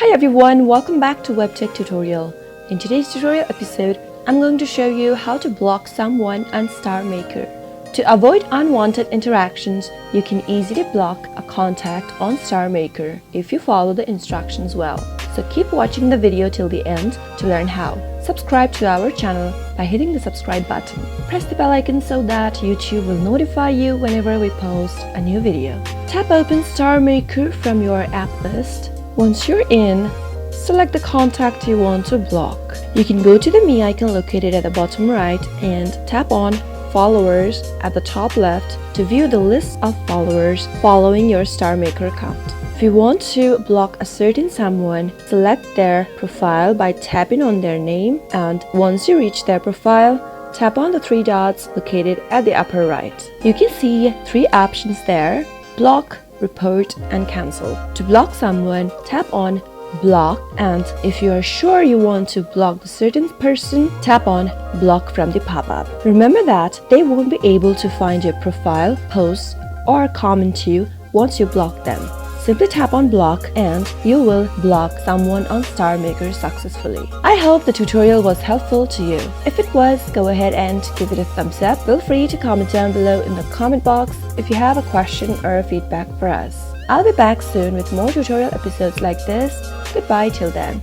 Hi everyone, welcome back to WebTech tutorial. In today's tutorial episode, I'm going to show you how to block someone on Starmaker. To avoid unwanted interactions, you can easily block a contact on Starmaker if you follow the instructions well. So keep watching the video till the end to learn how. Subscribe to our channel by hitting the subscribe button. Press the bell icon so that YouTube will notify you whenever we post a new video. Tap open Starmaker from your app list. Once you're in, select the contact you want to block. You can go to the Me icon located at the bottom right and tap on Followers at the top left to view the list of followers following your Starmaker account. If you want to block a certain someone, select their profile by tapping on their name, and once you reach their profile, tap on the three dots located at the upper right. You can see three options there: block, report, and cancel. To block someone, tap on block, and if you are sure you want to block the certain person, tap on block from the pop-up. Remember that they won't be able to find your profile, post, or comment you once you block them. Simply tap on block and you will block someone on Starmaker successfully. I hope the tutorial was helpful to you. If it was, go ahead and give it a thumbs up. Feel free to comment down below in the comment box if you have a question or a feedback for us. I'll be back soon with more tutorial episodes like this. Goodbye till then.